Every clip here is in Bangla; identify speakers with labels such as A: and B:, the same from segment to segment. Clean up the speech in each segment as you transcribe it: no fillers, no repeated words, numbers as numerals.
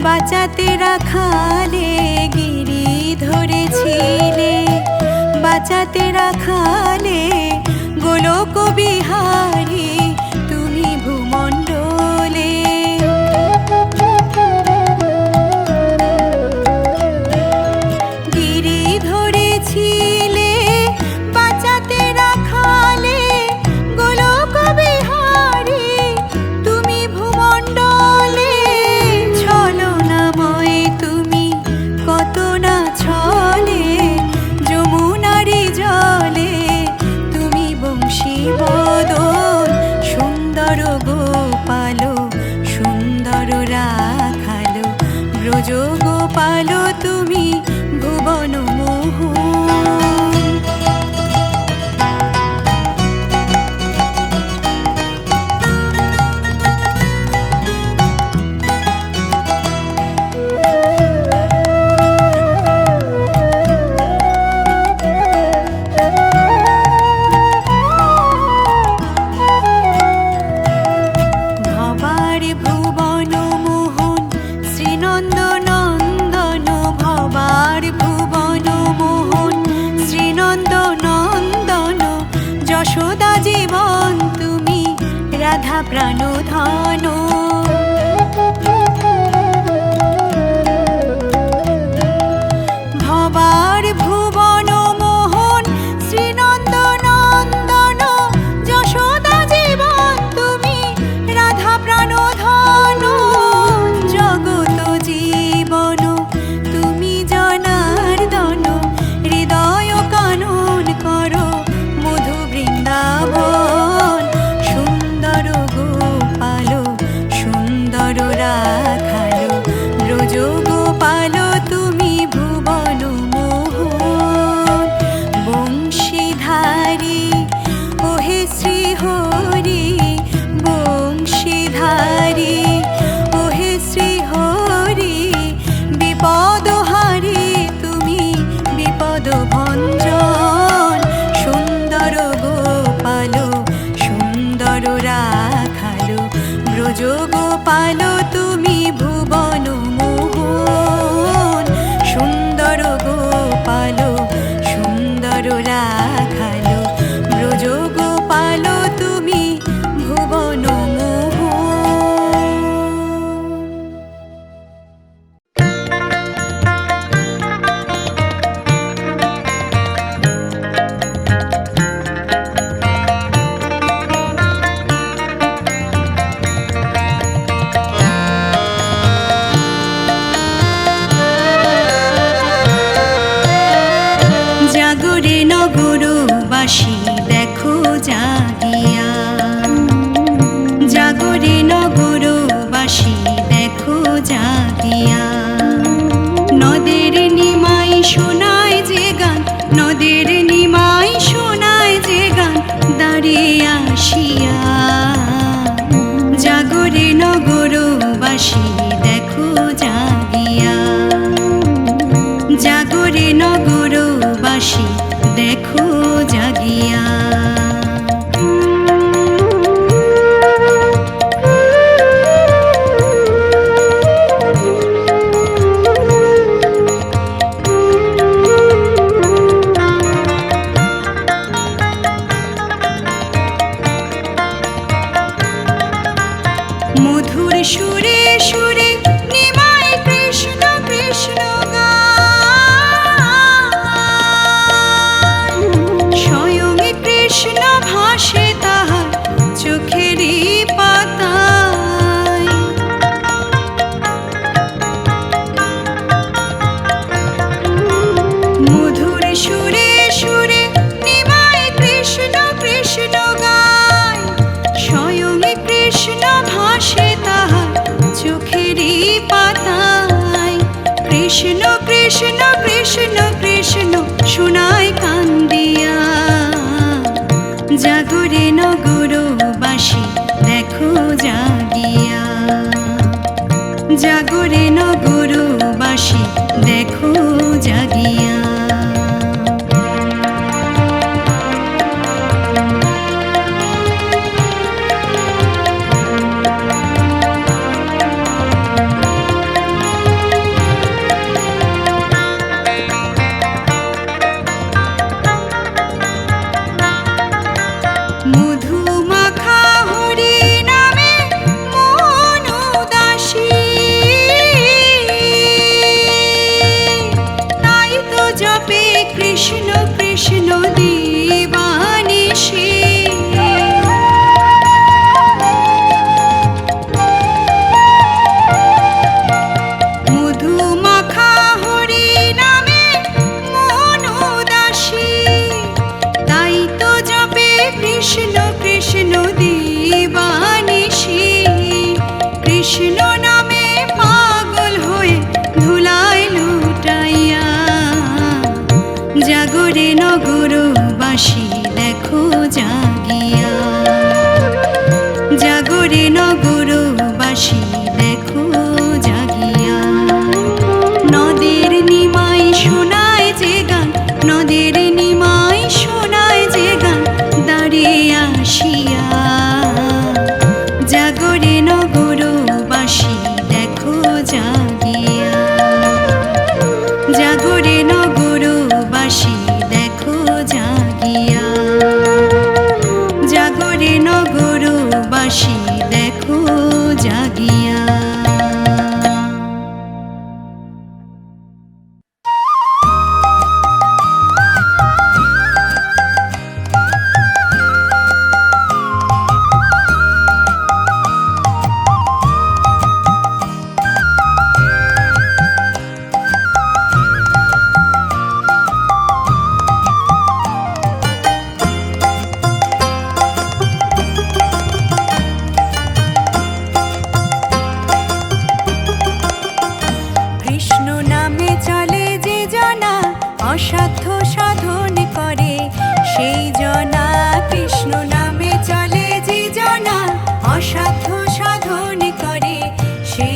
A: বাঁচাতে রাখালে গিরি ধরেছিলে, বাঁচাতে রাখালে গোলক বিহারী তুমি ভূমণ্ডলে। গিরি ধরেছিলে, বাঁচাতে রাখালে গোলক বিহারী তুমি ভূমণ্ডলে। ছলনাময় তুমি কত না ছলে, যমুনারি জলে তুমি বংশীবদন। সুন্দর গোপাল সুন্দর রাখালো, ব্রজ গোপাল তুমি ভুবন মোহন। ভবার ভুবন মোহন শ্রীনন্দ নন্দন, ভবার ভুবন মোহন শ্রীনন্দ নন্দন। যশোদা জীবন তুমি রাধা প্রাণধন। ভবার ভুবন মোহন শ্রীনন্দ নন্দন, যশোদা জীবন তুমি রাধা প্রাণধন। জগত জীবন তুমি জনার্দন, হৃদয় কানন করো মধু বৃন্দাবন। সুন্দর গোপাল সুন্দর রাখালো, ব্রজ গোপাল তুমি ভুবন মোহন। বংশীধারী ওহে শ্রীহরি, বংশীধারী ওহে শ্রীহরি। বিপদহারী তুমি বিপদ ভঞ্জন। সুন্দর গোপাল সুন্দর রাখালো, ব্রজ গোপাল তুমি ভুবন মোহন। সুন্দর গোপাল সুন্দর রাখালো, ব্রজ গোপাল তুমি ভুবন মোহন। জাগরে নগরবাসী দেখো জাগিয়া, জাগরে নগরবাসী দেখো জাগিয়া। নদের নিমাই শোনায় যে গান, নদের নিমাই শোনায় যে গান দাঁড়িয়ে আসিয়া। জাগরে নগরবাসী দেখো জাগিয়া, জাগরে নগরবাসী দেখো জাগিয়া। মধুর সুরে সুরে নিমাই কৃষ্ণ কৃষ্ণ গান। স্বয়ং কৃষ্ণ ভাসে তাহার চোখেরই পাতায়। মধুর সুরে সুরে নিমাই কৃষ্ণ কৃষ্ণ গায়। স্বয়ং কৃষ্ণ ভাসে তাহার চোখেরই পাতায়। কৃষ্ণ কৃষ্ণ কৃষ্ণ কৃষ্ণ শোনায় কান্দিয়া। জাগরে নগরবাসী দেখো জাগিয়া, জাগরে নগরবাসী দেখো জাগিয়া।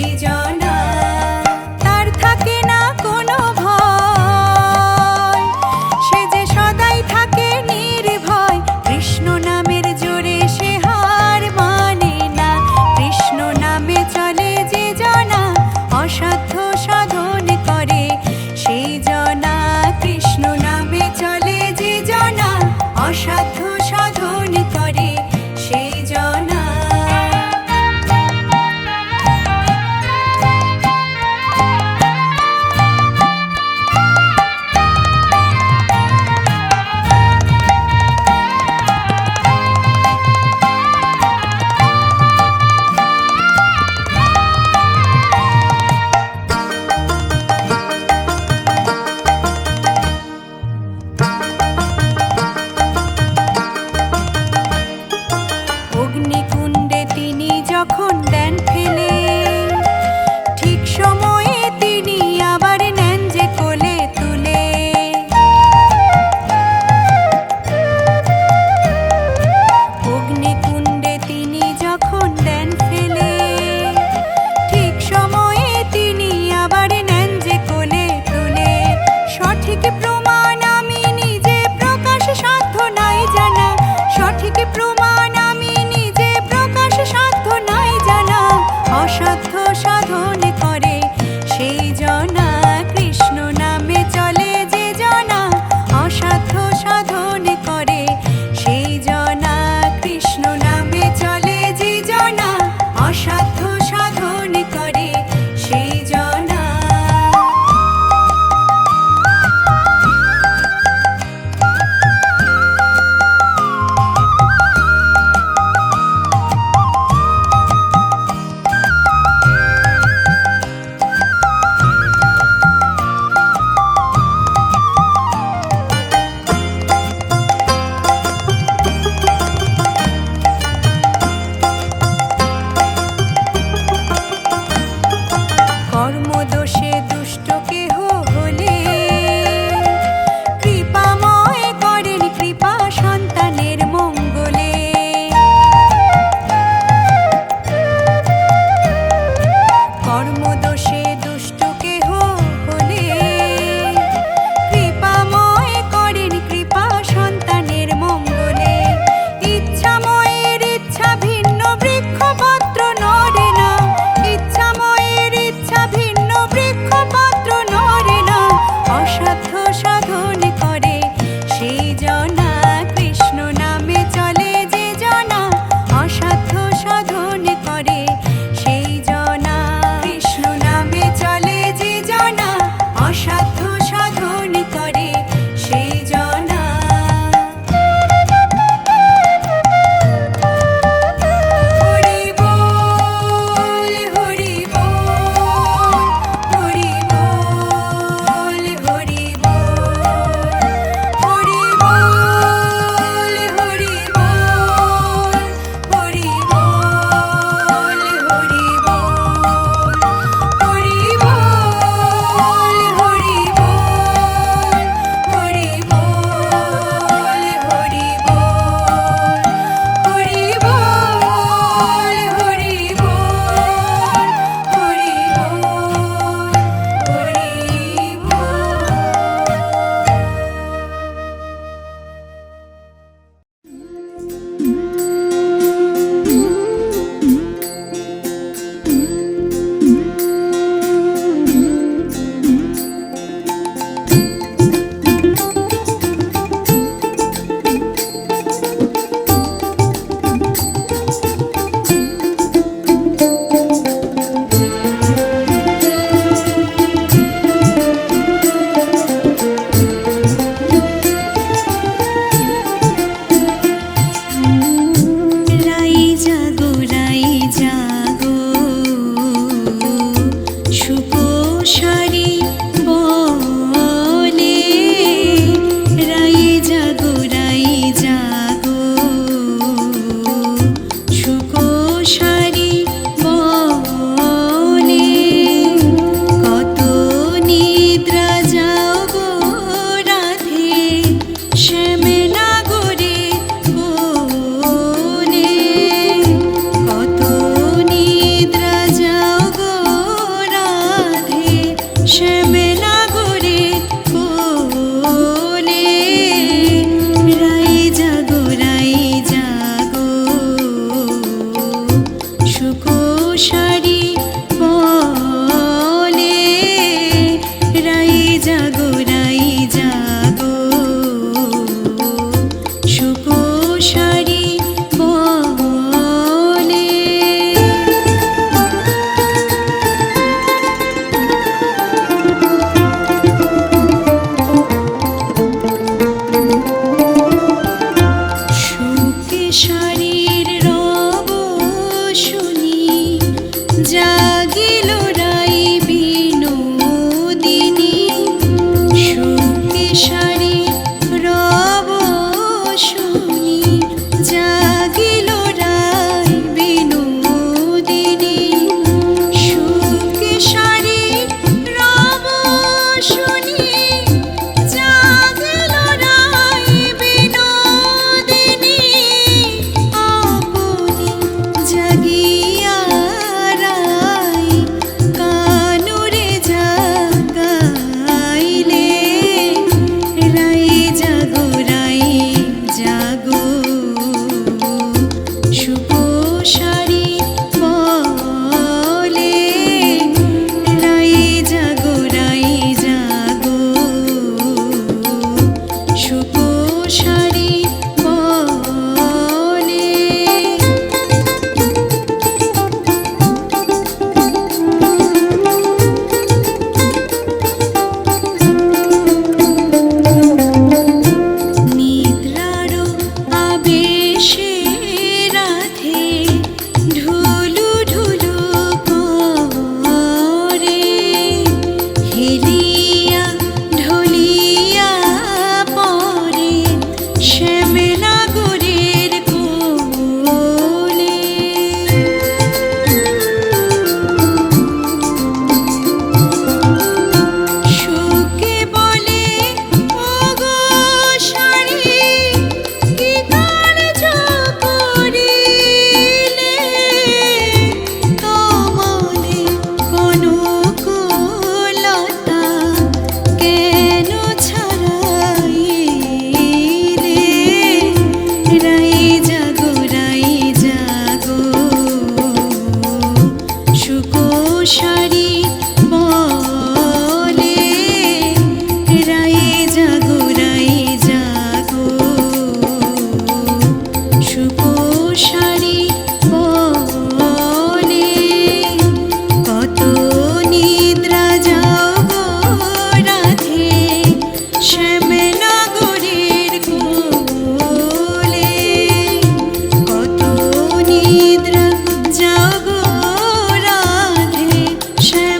A: সেই জনা তার থাকে না কোনো ভয়, সে যে সদাই থাকে নির্ভয়। কৃষ্ণ নামের জোরে সে হার মানে না, কৃষ্ণ নামে চলে যে জনা অসাধ্য সাধন করে সেই জনা। কৃষ্ণ নামে চলে যে জনা অসাধ্য সাধন করে সেই জনা। অগ্নিকুণ্ডে তিনি যখন দেন ফেলে, ঠিক সময়ে তিনি আবার নেন যে কোলে তুলে। অগ্নিকুণ্ডে তিনি যখন দেন ফেলে, ঠিক সময়ে তিনি আবার নেন যে কোলে তুলে। সঠিক প্রমাণ আমি নিজে প্রকাশ সাধ্য নাই জানা, সঠিক প্রমাণ আমি নিজে প্রকাশ সাধ্য নাই জানা। অসাধ্য সাধন করে সেই জনা, কৃষ্ণ নামে চলে যে জনা অসাধ্য সাধন করে সেই জনা। কৃষ্ণ নামে চলে যে জনা অসাধ্য সাধন করে সেই জনা। শাড়ি বলে, রায়ে জাগো সুপোষারি বলে, কত নিদ্রা যাও গো রাধে শ্যামনগরের কোলে, কত নিদ্রা যাও গো রাধে শ্যামনগরের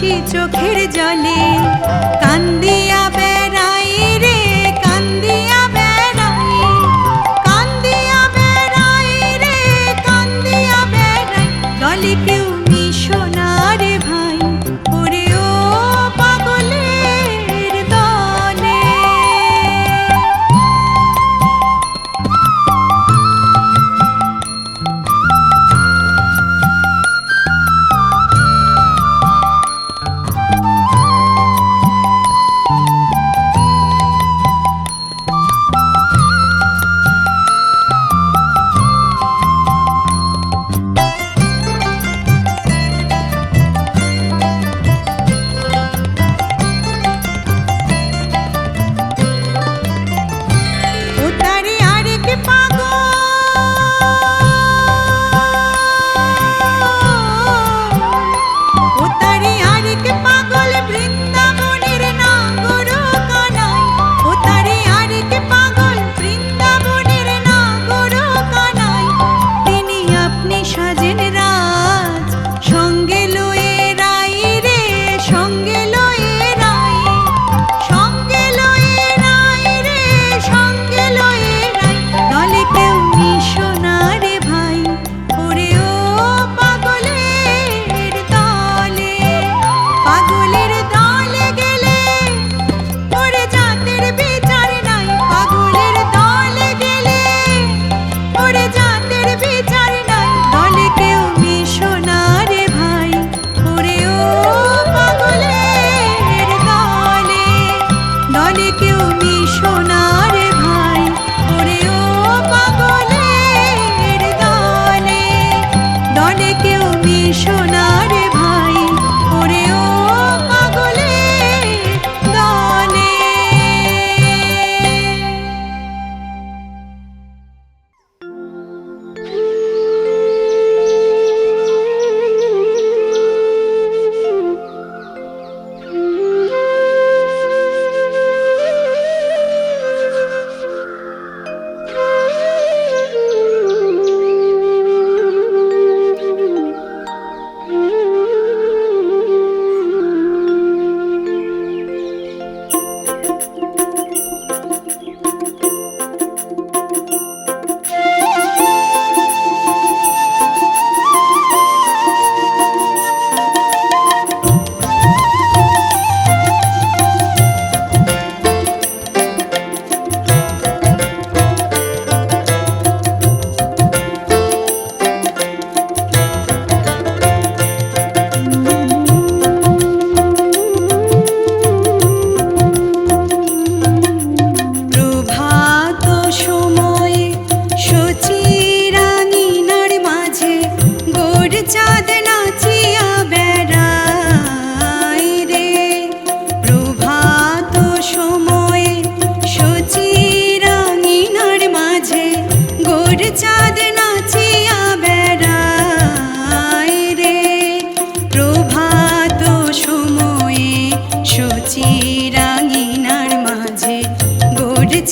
A: খুশি চোখের জলে কান্দিয়া বেড়াই রে কান্দিয়া বেড়াই কান্দিয়া বেড়াই রে কান্দিয়া বেড়াই দলে কেউ মিশো না রে ভাই ওরে ও পাগলের দলে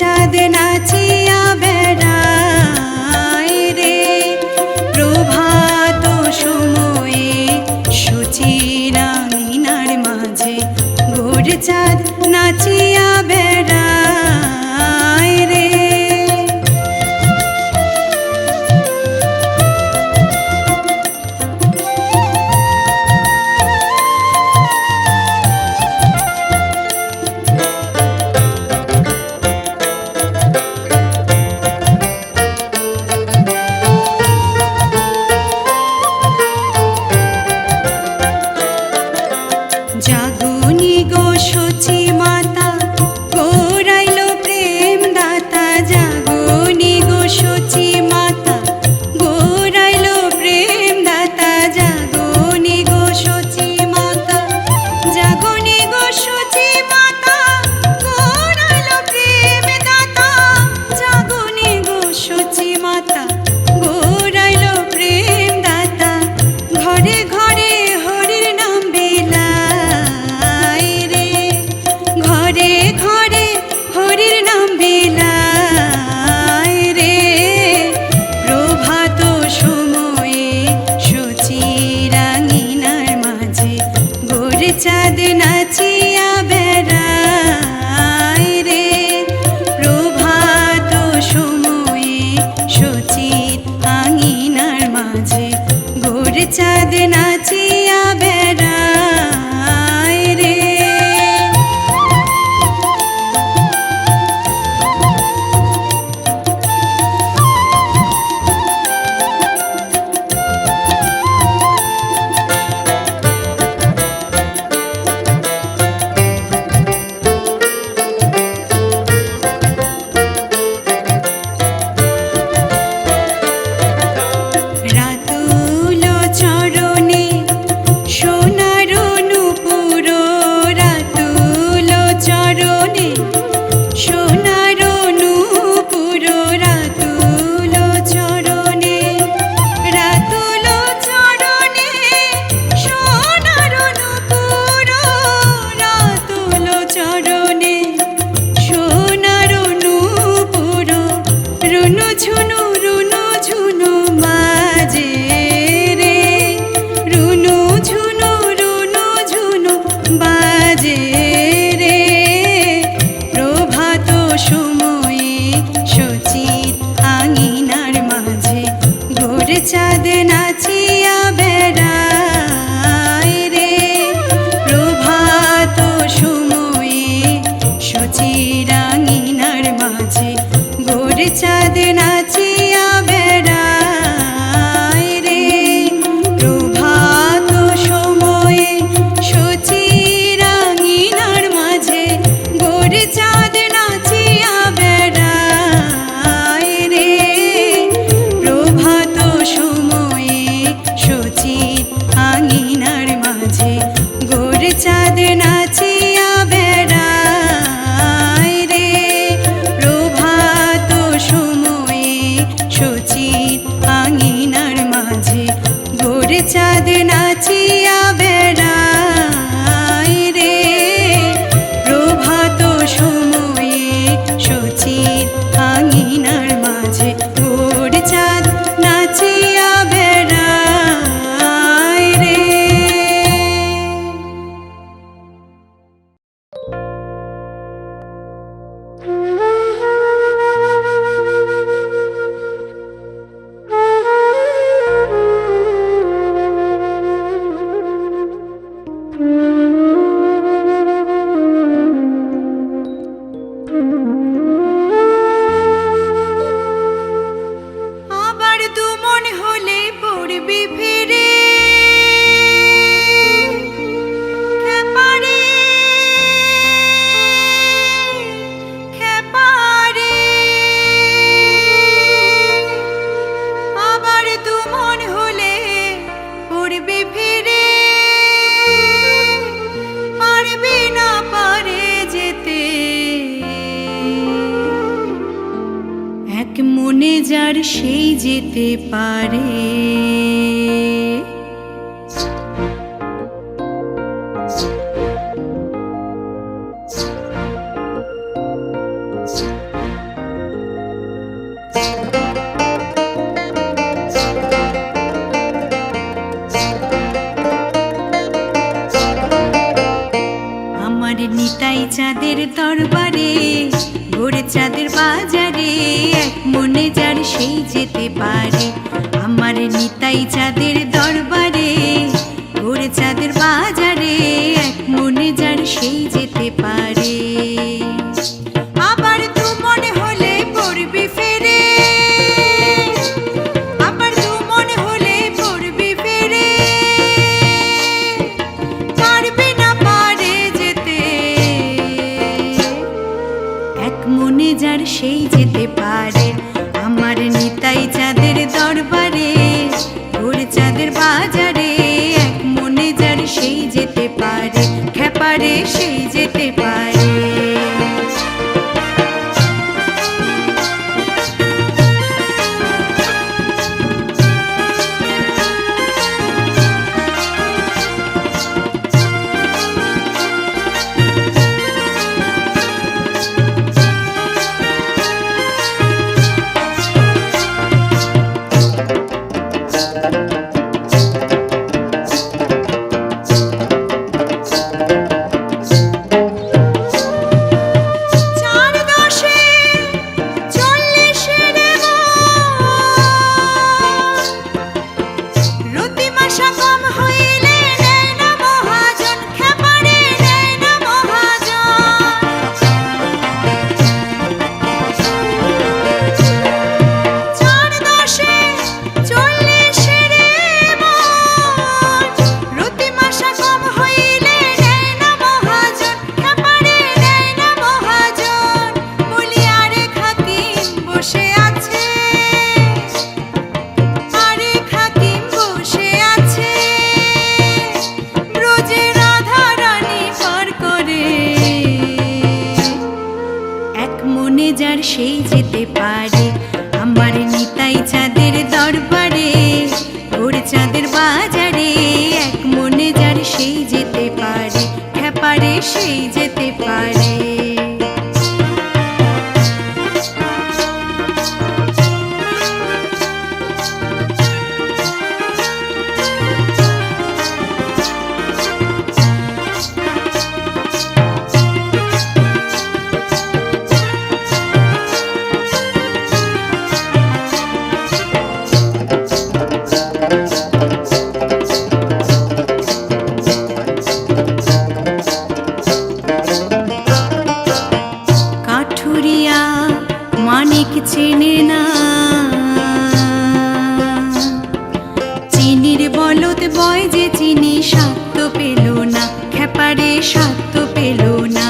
A: চাঁদ নাচিয়া বেড়ায় রে প্রভাত সময়ে সুচিরাঙিনার মাঝে ভোর চাঁদ নাচিয়া বেড়ায় রে। জাগুনি গো সচি মাতা গো ভোরে চাঁদ নাচিয়া বেড়ায় রে, প্রভাত সময়ে সচিত আঙিনার মাঝে ভোরে চাঁদ নাচিয়া বেড়ায় রে। রাতুল চরণে সোনার নূপুর, রাতুল চরণে সোনার নূপুর, রাতুল চরণে, রাতুল চরণে সোনার নূপুর, রাতুল চরণে সোনার নূপুর, রুনু ঝুনু রুনু ঝুনু বাজে রে, রুনু ঝুনু রুনু ঝুনু বাজে রে, প্রভাত সময়ে সচিত আঙিনার মাঝে ভোরে চাঁদ নাচিয়া বেড়ায় রে, প্রভাত সময়ে সচির আঙিনার মাঝে ভোরে চাঁদ নাচিয়া বেড়ায় রে, প্রভাত সময়ে সচির আঙিনার মাঝে ভোরে চাঁদ নাচিয়া বেড়ায় রে, প্রভাত সময়ে সচির আঙিনার মাঝে ভোরে চাঁদ নাচিয়া বেড়ায় রে, প্রভাত সময়ে সচির আঙিনার মাঝে ভোরে চাঁদ নাচিয়া বেড়ায় রে, প্রভাত সময়ে সচির আঙিনার মাঝে ভোরে চাঁদ নাচিয়া বেড়ায় রে। আবার দুমন হলে পড়বি ফিরে, খেপারে খেপারে, আবার দুমন হলে পড়বি ফিরে, পারবি না পারে যেতে, এক মনে যার সেই যেতে পারে। আমার নিতাই চাঁদের দরবারে, ভোরে চাঁদের বাজারে, এক মনে যার সেই যেতে পারে। আমার নিতাই চাঁদের দরবারে, ভোরে চাঁদের বাজারে, এক মনে যার সেই যেতে পারে। আবার তু মনে হলে পড়বি ফেরে, আবার তু মনে হলে পড়বি ফেরে, পারবি না পারে যেতে, এক মনে যার সেই যেতে পারে। আমার নিতাই চাঁদের দরবারে, ভোরে চাঁদের বাজারে, এক মনে যার সেই যেতে পারে, খেপারে সেই যেতে পারে। সেই যেতে পারে। কাঠুরিয়া মানিক চেনে না, চিনির বলদ বয় যে চিনি স্বাদ তো পেল না, খেপারে স্বাদ তো পেল না।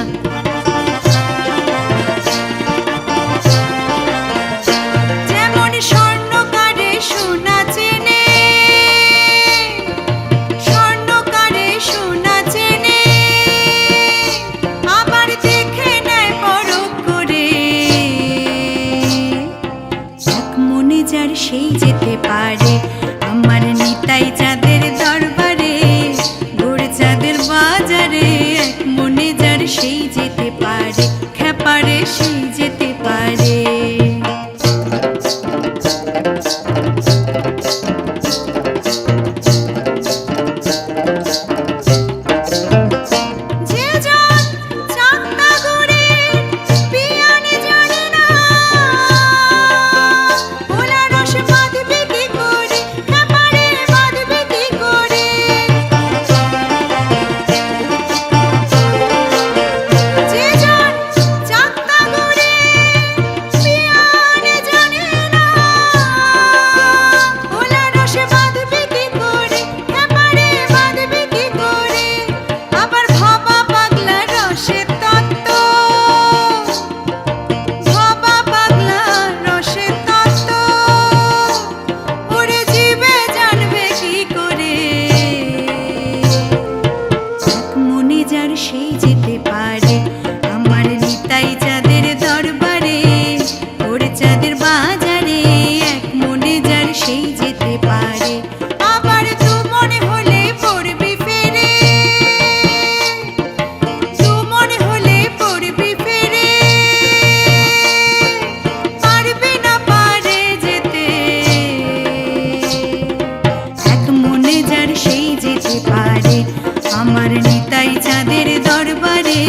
A: যেমন স্বর্ণকারে সোনা চেনে, স্বর্ণকারে সোনা চেনে, আবার দেখে নেয় পরখ করে। এক মনে যার সেই যেতে পারে, আমার নিতাই চাঁদের দরবারে, গোড় চাঁদের বাজারে। এক মনে যার সেই যেতে পারে, খেপারে সেই যেতে পারে। যে জন চাঁদা গড়ে পিয়ানে জানে না, ওলা রস বাঁধবে কি করে, খেপারে বাঁধবে কি করে। যে জন চাঁদা গড়ে পিয়ানে জানে না, ওলা রস বাঁধবে কি করে, খেপারে বাঁধবে কি করে। আবার ভাবা পাগলা রসের তত্ত্ব, ভাবা পাগলা রসের তত্ত্ব, ওরে জীবে জানবে কি করে। এক মনে যার সেই যেতে পারে, আমার নিতাই চাঁদের দরবারে, ওরে চাঁদের বাজারে। এক মনে যার সেই যেতে পারে, আবার দু মনে হলে পড়বি ফেরে, দু মনে হলে পড়বি ফেরে, পারবে না পারে যেতে। এক মনে যার সেই যেতে পারে, আমার নিতাই চাঁদের দরবারে।